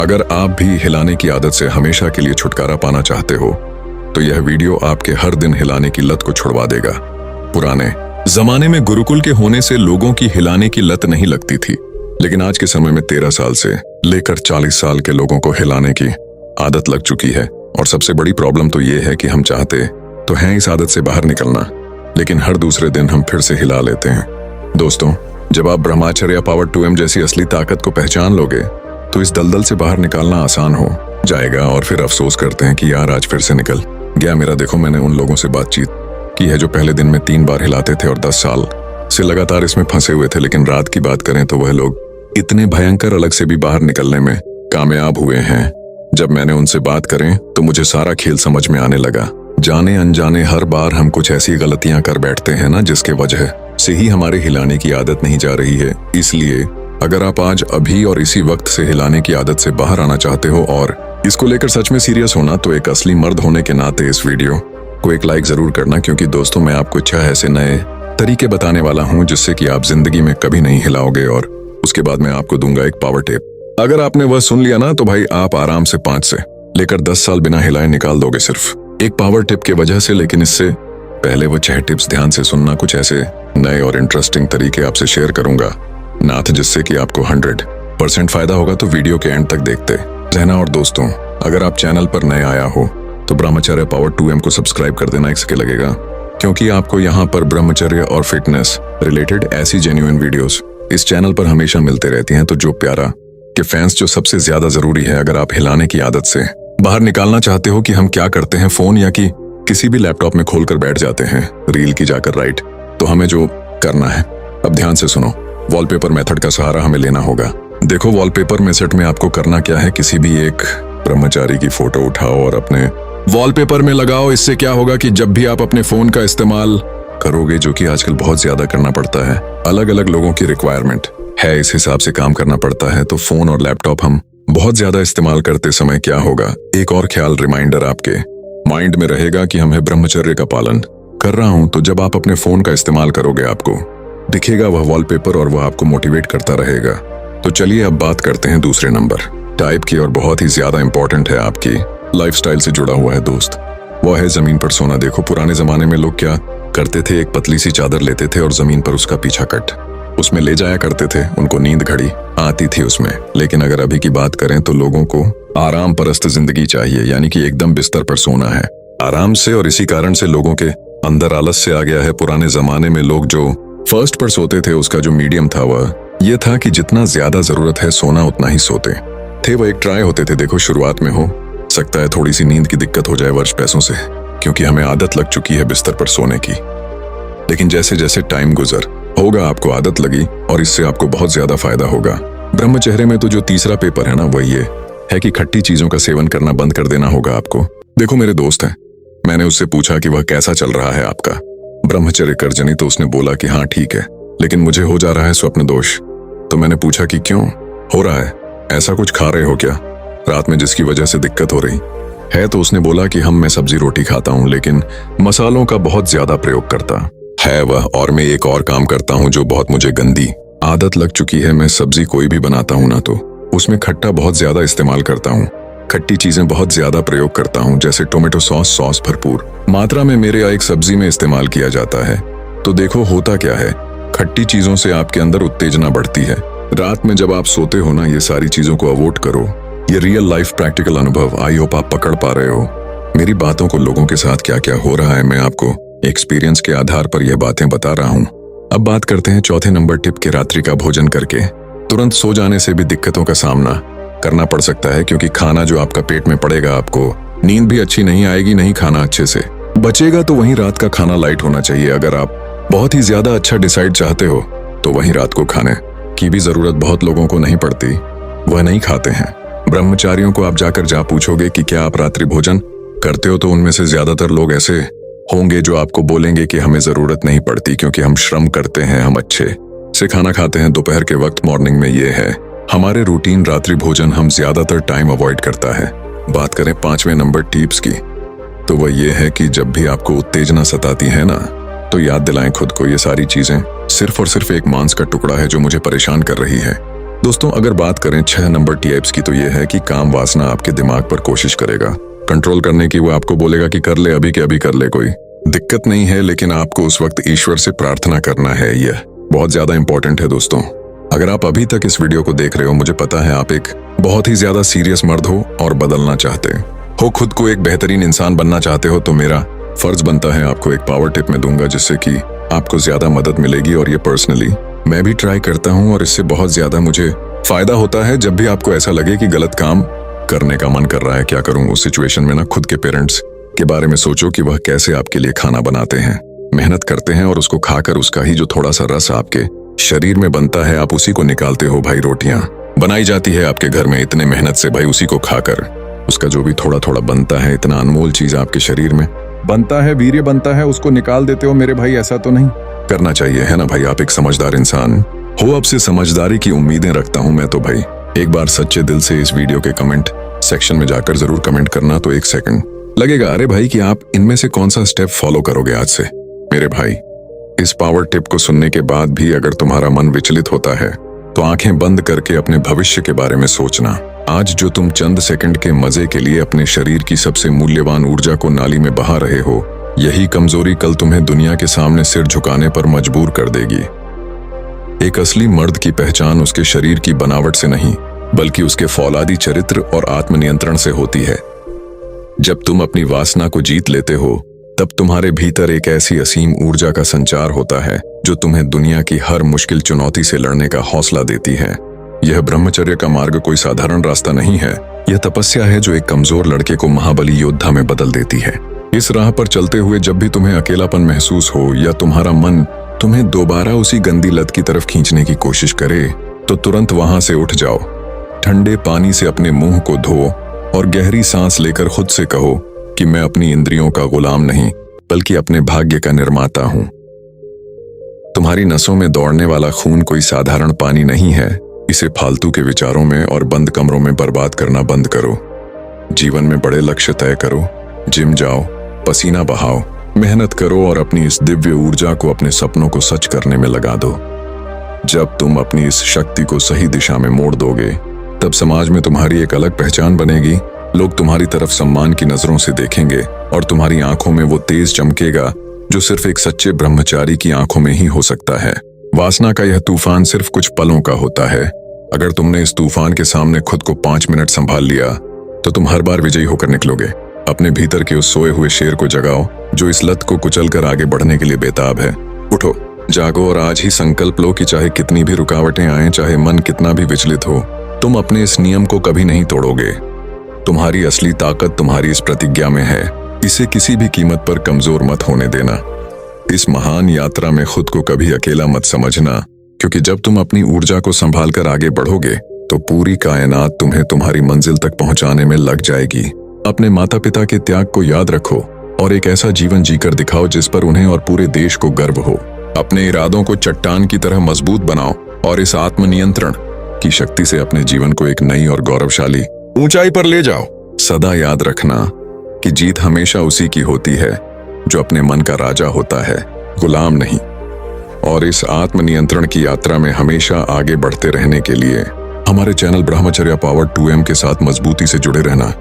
अगर आप भी हिलाने की आदत से हमेशा के लिए छुटकारा पाना चाहते हो तो यह वीडियो आपके हर दिन हिलाने की लत को छुड़वा देगा। पुराने जमाने में गुरुकुल के होने से लोगों की हिलाने की लत नहीं लगती थी, लेकिन आज के समय में 13 साल से लेकर 40 साल के लोगों को हिलाने की आदत लग चुकी है। और सबसे बड़ी प्रॉब्लम तो ये है कि हम चाहते तो हैं इस आदत से बाहर निकलना, लेकिन हर दूसरे दिन हम फिर से हिला लेते हैं। दोस्तों, जब आप ब्रह्मचर्य या पावर 2M जैसी असली ताकत को पहचान लोगे तो इस दलदल से बाहर निकालना आसान हो जाएगा और फिर अफसोस करते हैं कि यार आज फिर से निकल गया मेरा। देखो, मैंने उन लोगों से बातचीत की है जो पहले दिन में 3 बार हिलाते थे और 10 साल से लगातार इसमें फंसे हुए थे, लेकिन रात की बात करें तो वह लोग इतने भयंकर अलग से भी बाहर निकलने में कामयाब हुए हैं। जब मैंने उनसे बात करें तो मुझे सारा खेल समझ में आने लगा। जाने अनजाने हर बार हम कुछ ऐसी गलतियां कर बैठते हैं ना, जिसके वजह से ही हमारे हिलाने की आदत नहीं जा रही है। इसलिए अगर आप आज अभी और इसी वक्त से हिलाने की आदत से बाहर आना चाहते हो और इसको लेकर सच में सीरियस होना, तो एक असली मर्द होने के नाते इस वीडियो को एक लाइक जरूर करना, क्योंकि दोस्तों मैं आपको 6 ऐसे नए तरीके बताने वाला हूं जिससे कि आप जिंदगी में कभी नहीं हिलाओगे। और उसके बाद मैं आपको दूंगा एक पावर टिप। अगर आपने वह सुन लिया ना तो भाई आप आराम से 5 से लेकर 10 साल बिना हिलाए निकाल दोगे सिर्फ एक पावर टिप की वजह से। लेकिन इससे पहले वो 6 टिप्स ध्यान से सुनना। कुछ ऐसे नए और इंटरेस्टिंग तरीके आपसे शेयर करूंगा नाथ, जिससे कि आपको 100% फायदा होगा। तो वीडियो के एंड तक देखते रहना। और दोस्तों, अगर आप चैनल पर नए आया हो तो ब्रह्मचर्य पावर 2M को सब्सक्राइब कर देना 1 सेकंड लगेगा, क्योंकि आपको यहाँ पर ब्रह्मचर्य और फिटनेस रिलेटेड ऐसी जेन्युइन वीडियोस इस चैनल पर हमेशा मिलते रहती हैं। तो जो प्यारा के फैंस जो सबसे ज्यादा जरूरी है, अगर आप हिलाने की आदत से बाहर निकालना चाहते हो कि हम क्या करते हैं फोन या कि किसी भी लैपटॉप में खोलकर बैठ जाते हैं रील की जाकर, राइट? तो हमें जो करना है, अब ध्यान से सुनो, वॉलपेपर मेथड का सहारा हमें लेना होगा। देखो, वॉलपेपर मेथड में आपको करना क्या है, किसी भी एक ब्रह्मचारी की फोटो उठाओ और अपने वॉलपेपर में लगाओ। इससे क्या होगा कि जब भी आप अपने फोन का इस्तेमाल करोगे, जो कि आजकल बहुत ज्यादा करना पड़ता है, अलग अलग लोगों की रिक्वायरमेंट है, इस हिसाब से काम करना पड़ता है, तो फोन और लैपटॉप हम बहुत ज्यादा इस्तेमाल करते समय क्या होगा, एक और ख्याल रिमाइंडर आपके माइंड में रहेगा कि हमें ब्रह्मचर्य का पालन कर रहा हूं। तो जब आप अपने फोन का इस्तेमाल करोगे आपको दिखेगा वह वॉलपेपर और वह आपको मोटिवेट करता रहेगा। तो चलिए अब बात करते हैं दूसरे नंबर टाइप की, और बहुत ही ज्यादा इंपॉर्टेंट है, आपकी लाइफस्टाइल से जुड़ा हुआ है दोस्त। वह है जमीन पर सोना। देखो, पुराने जमाने में लोग क्या करते थे, एक पतली सी चादर लेते थे और जमीन पर उसका पीछा कट उसमें ले जाया करते थे। उनको नींद घड़ी आती थी उसमें। लेकिन अगर अभी की बात करें तो लोगों को आराम परस्त जिंदगी चाहिए, यानी कि एकदम बिस्तर पर सोना है आराम से। और इसी कारण से लोगों के अंदर आलस से आ गया है। पुराने जमाने में लोग जो फर्स्ट पर सोते थे, उसका जो मीडियम था वह यह था कि जितना ज्यादा जरूरत है सोना उतना ही सोते थे। वह एक ट्राई होते थे। देखो, शुरुआत में हो सकता है थोड़ी सी नींद की दिक्कत हो जाए वर्ष पैसों से, क्योंकि हमें आदत लग चुकी है बिस्तर पर सोने की। लेकिन जैसे जैसे टाइम गुजर होगा आपको आदत लगी और इससे आपको बहुत ज्यादा फायदा होगा। ब्रह्मचर्य में तो जो तीसरा पेपर है ना, वह ये है कि खट्टी चीजों का सेवन करना बंद कर देना होगा आपको। देखो, मेरे दोस्त हैं, मैंने उससे पूछा कि वह कैसा चल रहा है आपका ब्रह्मचर्य कर्जनी, तो उसने बोला कि हाँ ठीक है, लेकिन मुझे हो जा रहा है स्वप्न दोष। तो मैंने पूछा कि क्यों हो रहा है, ऐसा कुछ खा रहे हो क्या रात में जिसकी वजह से दिक्कत हो रही है? तो उसने बोला कि मैं सब्जी रोटी खाता हूँ, लेकिन मसालों का बहुत ज्यादा प्रयोग करता है वह, और मैं एक और काम करता हूँ जो बहुत मुझे गंदी आदत लग चुकी है। मैं सब्जी कोई भी बनाता हूँ ना, तो उसमें खट्टा बहुत ज्यादा इस्तेमाल करता हूँ, खट्टी चीजें बहुत ज्यादा प्रयोग करता हूँ, जैसे टोमेटो सॉस भरपूर मात्रा में मेरे एक सब्जी में इस्तेमाल किया जाता है। तो देखो होता क्या है, खट्टी चीजों से आपके अंदर उत्तेजना बढ़ती है। रात में जब आप सोते हो ना, ये सारी चीजों को अवॉइड करो। ये रियल लाइफ प्रैक्टिकल अनुभव, आई होप आप पकड़ पा रहे हो मेरी बातों को। लोगों के साथ क्या क्या हो रहा है, मैं आपको एक्सपीरियंस के आधार पर यह बातें बता रहा हूँ। अब बात करते हैं चौथे नंबर टिप के। रात्रि का भोजन करके तुरंत सो जाने से भी दिक्कतों का सामना करना पड़ सकता है, क्योंकि खाना जो आपका पेट में पड़ेगा, आपको नींद भी अच्छी नहीं आएगी, नहीं खाना अच्छे से बचेगा। तो वहीं रात का खाना लाइट होना चाहिए। अगर आप बहुत ही ज्यादा अच्छा डिसाइड चाहते हो तो वहीं रात को खाने की भी जरूरत बहुत लोगों को नहीं पड़ती, वह नहीं खाते हैं। ब्रह्मचारियों को आप जाकर पूछोगे कि क्या आप रात्रि भोजन करते हो, तो उनमें से ज्यादातर लोग ऐसे होंगे जो आपको बोलेंगे कि हमें जरूरत नहीं पड़ती, क्योंकि हम श्रम करते हैं, हम अच्छे से खाना खाते हैं दोपहर के वक्त, मॉर्निंग में। ये है हमारे रूटीन, रात्रि भोजन हम ज्यादातर टाइम अवॉइड करता है। बात करें 5वें नंबर टिप्स की, तो वह ये है कि जब भी आपको उत्तेजना सताती है ना, तो याद दिलाएं खुद को, ये सारी चीजें सिर्फ और सिर्फ एक मांस का टुकड़ा है जो मुझे परेशान कर रही है। दोस्तों, अगर बात करें 6 नंबर टिप्स की तो यह है कि काम वासना आपके दिमाग पर कोशिश करेगा कंट्रोल करने की। वो आपको बोलेगा कि कर ले, अभी के अभी कर ले, कोई दिक्कत नहीं है, लेकिन आपको उस वक्त ईश्वर से प्रार्थना करना है। यह बहुत ज्यादा इंपॉर्टेंट है दोस्तों। अगर आप अभी तक इस वीडियो को देख रहे हो, मुझे पता है आप एक बहुत ही ज्यादा सीरियस मर्द हो और बदलना चाहते हो, खुद को एक बेहतरीन इंसान बनना चाहते हो। तो मेरा फर्ज बनता है आपको एक पावर टिप में दूंगा जिससे कि आपको ज्यादा मदद मिलेगी। और ये पर्सनली मैं भी ट्राई करता हूँ और इससे बहुत ज्यादा मुझे फायदा होता है। जब भी आपको ऐसा लगे कि गलत काम करने का मन कर रहा है, क्या करूं उस सिचुएशन में ना, खुद के पेरेंट्स के बारे में सोचो कि वह कैसे आपके लिए खाना बनाते हैं, मेहनत करते हैं, और उसको खाकर उसका ही जो थोड़ा सा रस आपके शरीर में बनता है, आप उसी को निकालते हो। भाई, रोटियां बनाई जाती है आपके घर में इतने मेहनत से, भाई उसी को खाकर उसका जो भी थोड़ा थोड़ा बनता है, इतना अनमोल चीज आपके शरीर में बनता है, वीर्य बनता है, उसको निकाल देते हो। मेरे भाई, ऐसा तो नहीं करना चाहिए, है ना भाई? आप एक समझदार इंसान हो, अब से समझदारी की उम्मीदें रखता हूं मैं तो भाई। एक बार सच्चे दिल से इस वीडियो के कमेंट सेक्शन में जाकर जरूर कमेंट करना, तो 1 सेकंड लगेगा। अरे भाई, कि आप इनमें से कौन सा स्टेप फॉलो करोगे आज से? मेरे भाई, इस पावर टिप को सुनने के बाद भी अगर तुम्हारा मन विचलित होता है तो आंखें बंद करके अपने भविष्य के बारे में सोचना। आज जो तुम चंद सेकंड के मजे के लिए अपने शरीर की सबसे मूल्यवान ऊर्जा को नाली में बहा रहे हो, यही कमजोरी कल तुम्हें दुनिया के सामने सिर झुकाने पर मजबूर कर देगी। एक असली मर्द की पहचान उसके शरीर की बनावट से नहीं, बल्कि उसके फौलादी चरित्र और आत्मनियंत्रण से होती है। जब तुम अपनी वासना को जीत लेते हो, तब तुम्हारे भीतर एक ऐसी असीम ऊर्जा का संचार होता है जो तुम्हें दुनिया की हर मुश्किल चुनौती से लड़ने का हौसला देती है। यह ब्रह्मचर्य का मार्ग कोई साधारण रास्ता नहीं है, यह तपस्या है जो एक कमजोर लड़के को महाबली योद्धा में बदल देती है। इस राह पर चलते हुए जब भी तुम्हें अकेलापन महसूस हो या तुम्हारा मन तुम्हें दोबारा उसी गंदी लत की तरफ खींचने की कोशिश करे, तो तुरंत वहां से उठ जाओ, ठंडे पानी से अपने मुंह को धो और गहरी सांस लेकर खुद से कहो कि मैं अपनी इंद्रियों का गुलाम नहीं, बल्कि अपने भाग्य का निर्माता हूं। तुम्हारी नसों में दौड़ने वाला खून कोई साधारण पानी नहीं है। इसे फालतू के विचारों में और बंद कमरों में बर्बाद करना बंद करो। जीवन में बड़े लक्ष्य तय करो, जिम जाओ, पसीना बहाओ, मेहनत करो और अपनी इस दिव्य ऊर्जा को अपने सपनों को सच करने में लगा दो। जब तुम अपनी इस शक्ति को सही दिशा में मोड़ दोगे, तब समाज में तुम्हारी एक अलग पहचान बनेगी। लोग तुम्हारी तरफ सम्मान की नजरों से देखेंगे और तुम्हारी आंखों में वो तेज चमकेगा जो सिर्फ एक सच्चे ब्रह्मचारी की आंखों में ही हो सकता है। वासना का यह तूफान सिर्फ कुछ पलों का होता है। अगर तुमने इस तूफान के सामने खुद को 5 मिनट संभाल लिया, तो तुम हर बार विजयी होकर निकलोगे। अपने भीतर के उस सोए हुए शेर को जगाओ जो इस लत को कुचलकर आगे बढ़ने के लिए बेताब है। उठो, जागो और आज ही संकल्प लो कि चाहे कितनी भी रुकावटें आए, चाहे मन कितना भी विचलित हो, तुम अपने इस नियम को कभी नहीं तोड़ोगे। तुम्हारी असली ताकत तुम्हारी इस प्रतिज्ञा में है। इसे किसी भी कीमत पर कमजोर मत होने देना। इस महान यात्रा में खुद को कभी अकेला मत समझना, क्योंकि जब तुम अपनी ऊर्जा को संभालकर आगे बढ़ोगे तो पूरी कायनात तुम्हें तुम्हारी मंजिल तक पहुंचाने में लग जाएगी। अपने माता पिता के त्याग को याद रखो और एक ऐसा जीवन जीकर दिखाओ जिस पर उन्हें और पूरे देश को गर्व हो। अपने इरादों को चट्टान की तरह मजबूत बनाओ और इस आत्मनियंत्रण की शक्ति से अपने जीवन को एक नई और गौरवशाली ऊंचाई पर ले जाओ। सदा याद रखना कि जीत हमेशा उसी की होती है जो अपने मन का राजा होता है, गुलाम नहीं। और इस आत्मनियंत्रण की यात्रा में हमेशा आगे बढ़ते रहने के लिए हमारे चैनल ब्रह्मचर्य पावर 2M के साथ मजबूती से जुड़े रहना।